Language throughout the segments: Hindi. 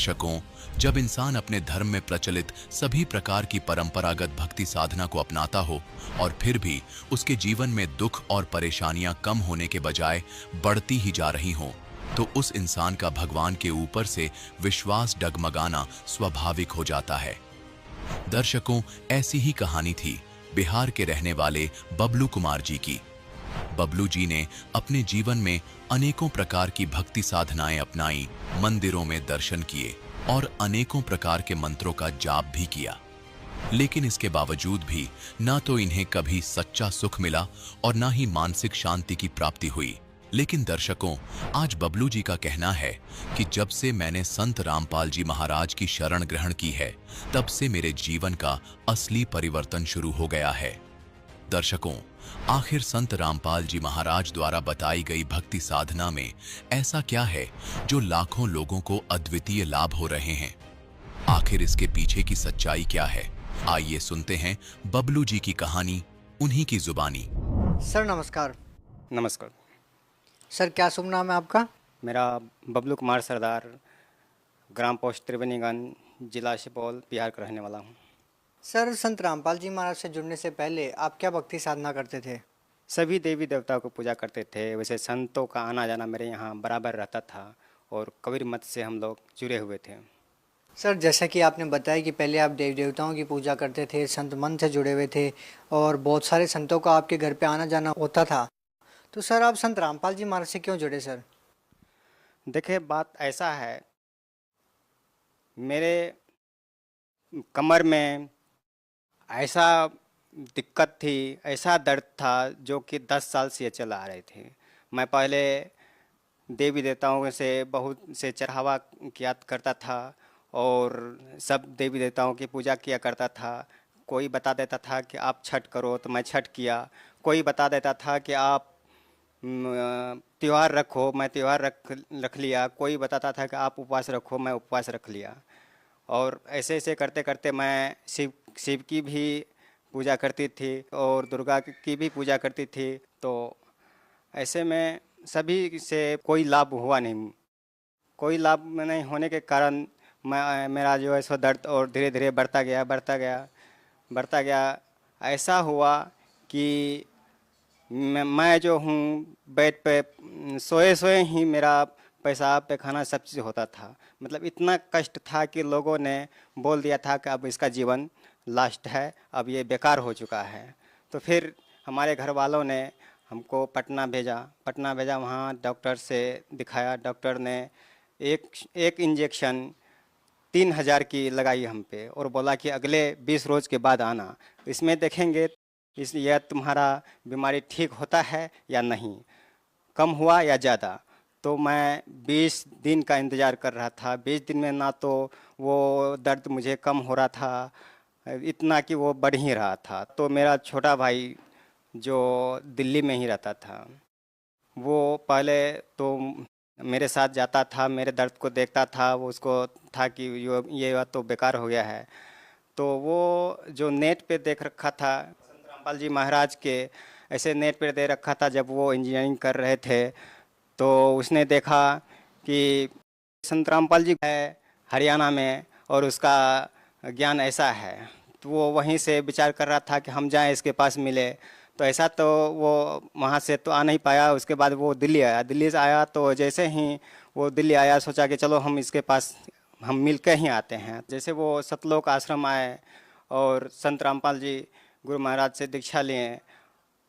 दर्शकों, जब इंसान अपने धर्म में प्रचलित सभी प्रकार की परंपरागत भक्ति साधना को अपनाता हो और फिर भी उसके जीवन में दुख और परेशानियां कम होने के बजाय बढ़ती ही जा रही हों, तो उस इंसान का भगवान के ऊपर से विश्वास डगमगाना स्वाभाविक हो जाता है। दर्शकों, ऐसी ही कहानी थी बिहार के रहने वाले बबलू कुमार जी की। बबलू जी ने अपने जीवन में अनेकों प्रकार की भक्ति साधनाएं अपनाई, मंदिरों में दर्शन किए और अनेकों प्रकार के मंत्रों का जाप भी किया। लेकिन इसके बावजूद भी ना तो इन्हें कभी सच्चा सुख मिला और ना ही मानसिक शांति की प्राप्ति हुई। लेकिन दर्शकों, आज बबलू जी का कहना है कि जब से मैंने संत रामपाल जी महाराज की शरण ग्रहण की है, तब से मेरे जीवन का असली परिवर्तन शुरू हो गया है। दर्शकों, आखिर संत रामपाल जी महाराज द्वारा बताई गई भक्ति साधना में ऐसा क्या है जो लाखों लोगों को अद्वितीय लाभ हो रहे हैं? आखिर इसके पीछे की सच्चाई क्या है? आइए सुनते हैं बबलू जी की कहानी, उन्हीं की जुबानी। सर नमस्कार। नमस्कार। सर क्या शुभ नाम है आपका? मेरा बबलू कुमार सरदार, ग्राम पोस्ट त्रिवेणीगंज, जिला सुपौल, बिहार का रहने वाला हूँ। सर संत रामपाल जी महाराज से जुड़ने से पहले आप क्या भक्ति साधना करते थे? सभी देवी देवताओं को पूजा करते थे। वैसे संतों का आना जाना मेरे यहाँ बराबर रहता था और कबीर मत से हम लोग जुड़े हुए थे। सर जैसा कि आपने बताया कि पहले आप देवी देवताओं की पूजा करते थे, संत मन से जुड़े हुए थे और बहुत सारे संतों का आपके घर पे आना जाना होता था, तो सर आप संत रामपाल जी महाराज से क्यों जुड़े सर? देखिए, बात ऐसा है, मेरे कमर में ऐसा दिक्कत थी, ऐसा दर्द था जो कि 10 साल से चला आ रहे थे। मैं पहले देवी देवताओं से बहुत से चढ़ावा किया करता था और सब देवी देवताओं की पूजा किया करता था। कोई बता देता था कि आप छठ करो तो मैं छठ किया, कोई बता देता था कि आप त्यौहार रखो, मैं त्यौहार रख लिया, कोई बताता था कि आप उपवास रखो, मैं उपवास रख लिया। और ऐसे ऐसे करते करते मैं शिव की भी पूजा करती थी और दुर्गा की भी पूजा करती थी। तो ऐसे में सभी से कोई लाभ हुआ नहीं। कोई लाभ नहीं होने के कारण मेरा जो है सो दर्द और धीरे धीरे बढ़ता गया। ऐसा हुआ कि मैं जो हूँ बेड पे सोए ही मेरा पेशाब पैखाना सब चीज़ होता था। मतलब इतना कष्ट था कि लोगों ने बोल दिया था कि अब इसका जीवन लास्ट है, अब ये बेकार हो चुका है। तो फिर हमारे घर वालों ने हमको पटना भेजा। वहाँ डॉक्टर से दिखाया। डॉक्टर ने एक इंजेक्शन 3000 की लगाई हम पे और बोला कि अगले 20 रोज़ के बाद आना, इसमें देखेंगे इसलिए तुम्हारा बीमारी ठीक होता है या नहीं, कम हुआ या ज़्यादा। तो मैं 20 दिन का इंतज़ार कर रहा था। 20 दिन में ना तो वो दर्द मुझे कम हो रहा था, इतना कि वो बढ़ ही रहा था। तो मेरा छोटा भाई जो दिल्ली में ही रहता था, वो पहले तो मेरे साथ जाता था, मेरे दर्द को देखता था। वो उसको था कि ये तो बेकार हो गया है। तो वो जो नेट पे देख रखा था संत रामपाल जी महाराज के, ऐसे नेट पे दे रखा था जब वो इंजीनियरिंग कर रहे थे, तो उसने देखा कि संत रामपाल जी है हरियाणा में और उसका ज्ञान ऐसा है। तो वो वहीं से विचार कर रहा था कि हम जाएं इसके पास मिले। तो ऐसा तो वो वहाँ से तो आ नहीं पाया। उसके बाद वो दिल्ली से आया। तो जैसे ही वो दिल्ली आया, सोचा कि चलो हम इसके पास हम मिल के ही आते हैं। जैसे वो सतलोक आश्रम आए और संत रामपाल जी गुरु महाराज से दीक्षा लिए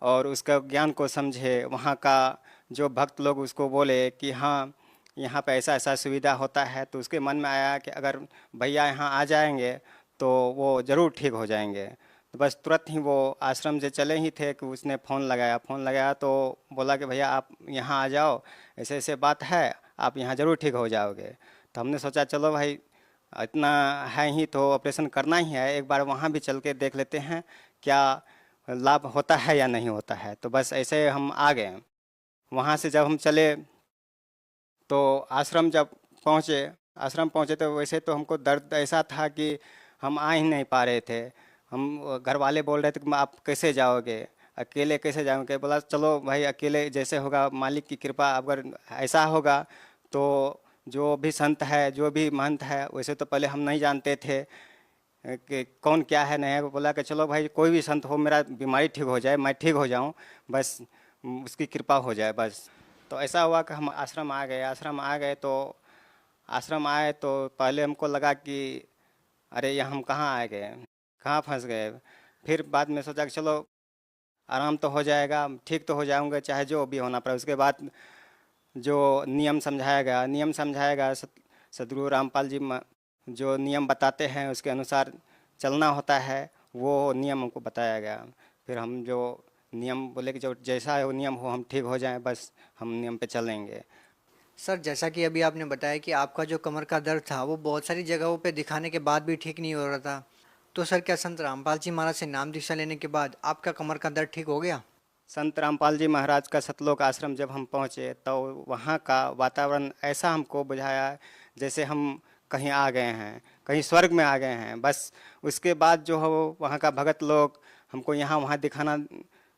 और उसका ज्ञान को समझे। वहाँ का जो भक्त लोग उसको बोले कि हाँ यहाँ पे ऐसा ऐसा सुविधा होता है। तो उसके मन में आया कि अगर भैया यहाँ आ जाएंगे तो वो ज़रूर ठीक हो जाएंगे। तो बस तुरंत ही वो आश्रम से चले ही थे कि उसने फ़ोन लगाया तो बोला कि भैया आप यहाँ आ जाओ, ऐसे ऐसे बात है, आप यहाँ ज़रूर ठीक हो जाओगे। तो हमने सोचा चलो भाई इतना है ही तो ऑपरेशन करना ही है, एक बार वहाँ भी चल के देख लेते हैं क्या लाभ होता है या नहीं होता है। तो बस ऐसे हम आ गए। वहाँ से जब हम चले तो आश्रम पहुँचे तो वैसे तो हमको दर्द ऐसा था कि हम आ ही नहीं पा रहे थे। हम घर वाले बोल रहे थे कि आप कैसे जाओगे, अकेले कैसे जाओगे? बोला चलो भाई अकेले जैसे होगा, मालिक की कृपा, अगर ऐसा होगा तो जो भी संत है, जो भी महंत है, वैसे तो पहले हम नहीं जानते थे कि कौन क्या है नहीं है। बोला कि चलो भाई कोई भी संत हो, मेरा बीमारी ठीक हो जाए, मैं ठीक हो जाऊं, बस उसकी कृपा हो जाए बस। तो ऐसा हुआ कि हम आश्रम आ गए। आश्रम आए तो पहले हमको लगा कि अरे ये हम कहाँ आ गए, कहाँ फंस गए। फिर बाद में सोचा कि चलो आराम तो हो जाएगा, ठीक तो हो जाऊंगे, चाहे जो भी होना पड़े। उसके बाद जो नियम समझाया गया सदगुरु रामपाल जी जो नियम बताते हैं उसके अनुसार चलना होता है, वो नियम हमको बताया गया। फिर हम जो नियम बोले कि जो जैसा है वो नियम हो, हम ठीक हो जाएं, बस हम नियम पे चलेंगे। सर जैसा कि अभी आपने बताया कि आपका जो कमर का दर्द था वो बहुत सारी जगहों पे दिखाने के बाद भी ठीक नहीं हो रहा था, तो सर क्या संत रामपाल जी महाराज से नाम दीक्षा लेने के बाद आपका कमर का दर्द ठीक हो गया? संत रामपाल जी महाराज का सतलोक आश्रम जब हम पहुँचे तो वहाँ का वातावरण ऐसा हमको बुझाया जैसे हम कहीं आ गए हैं, कहीं स्वर्ग में आ गए हैं। बस उसके बाद जो हो वहाँ का भगत लोग हमको यहाँ वहाँ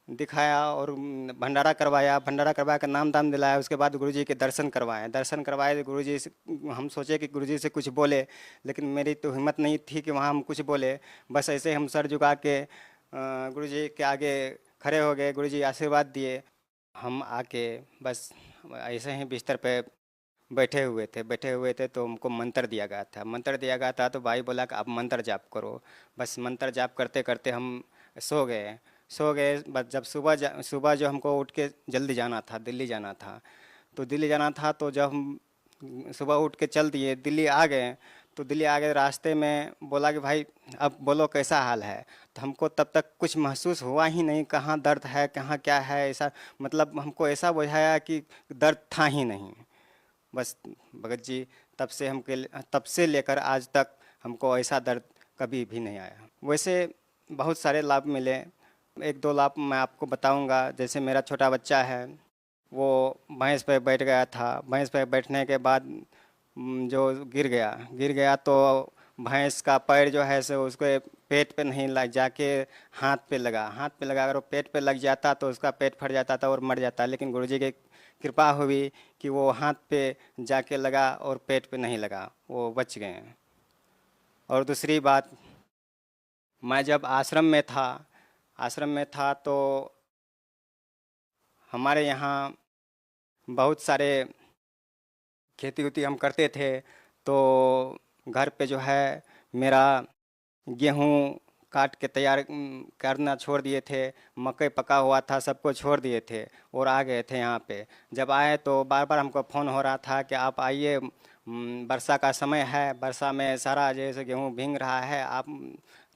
दिखाया और भंडारा करवा कर नाम दाम दिलाया। उसके बाद गुरुजी के दर्शन करवाए तो गुरुजी से हम सोचे कि गुरुजी से कुछ बोले, लेकिन मेरी तो हिम्मत नहीं थी कि वहाँ हम कुछ बोले। बस ऐसे हम सर झुका के गुरुजी के आगे खड़े हो गए। गुरुजी आशीर्वाद दिए। हम आके बस ऐसे ही बिस्तर पे बैठे हुए थे तो हमको मंत्र दिया गया था। तो भाई बोला कि आप मंत्र जाप करो। बस मंत्र जाप करते करते हम सो गए। बस जब सुबह जो हमको उठ के जल्दी जाना था, दिल्ली जाना था, तो जब हम सुबह उठ के चल दिए, दिल्ली आ गए। रास्ते में बोला कि भाई अब बोलो कैसा हाल है। तो हमको तब तक कुछ महसूस हुआ ही नहीं, कहाँ दर्द है कहाँ क्या है, ऐसा मतलब हमको ऐसा बुझाया कि दर्द था ही नहीं। बस भगत जी तब से लेकर आज तक हमको ऐसा दर्द कभी भी नहीं आया। वैसे बहुत सारे लाभ मिले, एक दो लाभ मैं आपको बताऊंगा। जैसे मेरा छोटा बच्चा है, वो भैंस पे बैठ गया था। भैंस पे बैठने के बाद जो गिर गया तो भैंस का पैर जो है सो उसके पेट पे नहीं लग जाके हाथ पे लगा। अगर वो पेट पे लग जाता तो उसका पेट फट जाता था और मर जाता। लेकिन गुरुजी की कृपा हुई कि वो हाथ पे जाके लगा और पेट पे नहीं लगा, वो बच गए। और दूसरी बात, मैं जब आश्रम में था तो हमारे यहाँ बहुत सारे खेती उती हम करते थे। तो घर पे जो है मेरा गेहूँ काट के तैयार करना छोड़ दिए थे, मकई पका हुआ था सबको छोड़ दिए थे और आ गए थे यहाँ पे। जब आए तो बार बार हमको फ़ोन हो रहा था कि आप आइए, वर्षा का समय है, वर्षा में सारा जैसे गेहूँ भीग रहा है, आप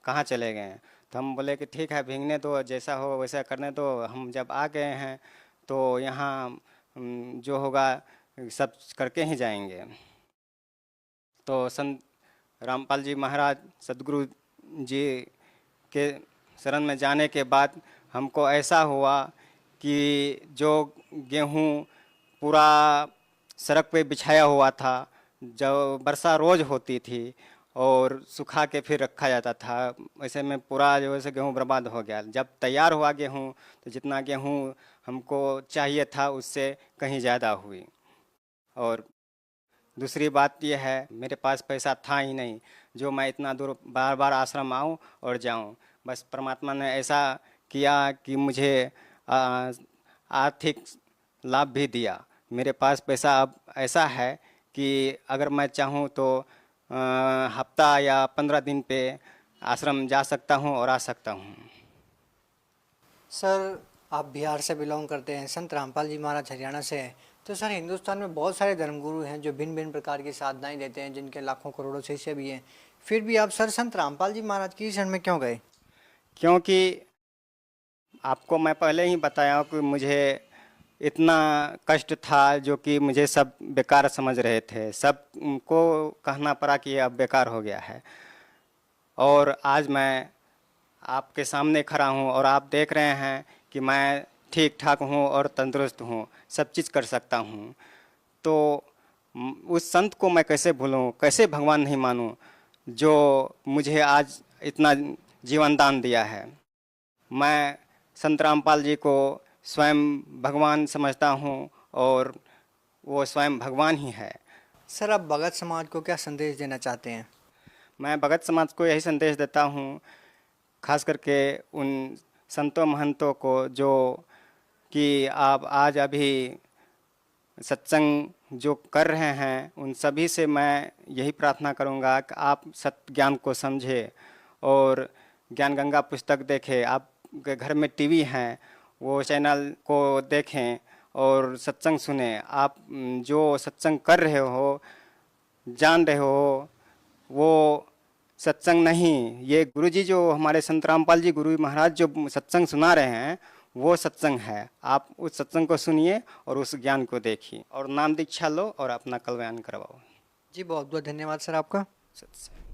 कहाँ चले गए। तो हम बोले कि ठीक है भीगने दो, जैसा हो वैसा करने दो। हम जब आ गए हैं तो यहाँ जो होगा सब करके ही जाएंगे। तो संत रामपाल जी महाराज सदगुरु जी के शरण में जाने के बाद हमको ऐसा हुआ कि जो गेहूँ पूरा सड़क पे बिछाया हुआ था, जब वर्षा रोज़ होती थी और सुखा के फिर रखा जाता था, वैसे में पूरा जो है गेहूँ बर्बाद हो गया। जब तैयार हुआ गेहूँ तो जितना गेहूँ हमको चाहिए था उससे कहीं ज़्यादा हुई। और दूसरी बात यह है, मेरे पास पैसा था ही नहीं जो मैं इतना दूर बार बार आश्रम आऊं और जाऊं। बस परमात्मा ने ऐसा किया कि मुझे आर्थिक लाभ भी दिया। मेरे पास पैसा अब ऐसा है कि अगर मैं चाहूं तो हफ्ता या 15 दिन पे आश्रम जा सकता हूं और आ सकता हूं। सर आप बिहार से बिलोंग करते हैं, संत रामपाल जी महाराज हरियाणा से हैं। तो सर हिंदुस्तान में बहुत सारे धर्मगुरु हैं जो भिन्न भिन्न प्रकार की साधनाएं देते हैं, जिनके लाखों करोड़ों शिष्य भी हैं। फिर भी आप सर संत रामपाल जी महाराज की शरण में क्यों गए? क्योंकि आपको मैं पहले ही बताया हूं कि मुझे इतना कष्ट था जो कि मुझे सब बेकार समझ रहे थे। सबको कहना पड़ा कि ये अब बेकार हो गया है। और आज मैं आपके सामने खड़ा हूँ और आप देख रहे हैं कि मैं ठीक ठाक हूँ और तंदुरुस्त हूँ, सब चीज़ कर सकता हूँ। तो उस संत को मैं कैसे भूलूँ, कैसे भगवान नहीं मानूँ जो मुझे आज इतना जीवन दान दिया है। मैं संत रामपाल जी को स्वयं भगवान समझता हूँ और वो स्वयं भगवान ही है। सर आप भगत समाज को क्या संदेश देना चाहते हैं? मैं भगत समाज को यही संदेश देता हूँ, खास करके उन संतों महंतों को जो कि आप आज अभी सत्संग जो कर रहे हैं, उन सभी से मैं यही प्रार्थना करूंगा कि आप सत्य ज्ञान को समझें और ज्ञान गंगा पुस्तक देखें। आपके घर में टीवी हैं, वो चैनल को देखें और सत्संग सुने। आप जो सत्संग कर रहे हो, जान रहे हो, वो सत्संग नहीं, ये गुरुजी जो हमारे संत रामपाल जी गुरु महाराज जो सत्संग सुना रहे हैं, वो सत्संग है। आप उस सत्संग को सुनिए और उस ज्ञान को देखिए और नाम दीक्षा लो और अपना कल्याण करवाओ। जी बहुत बहुत धन्यवाद सर आपका। सत्संग।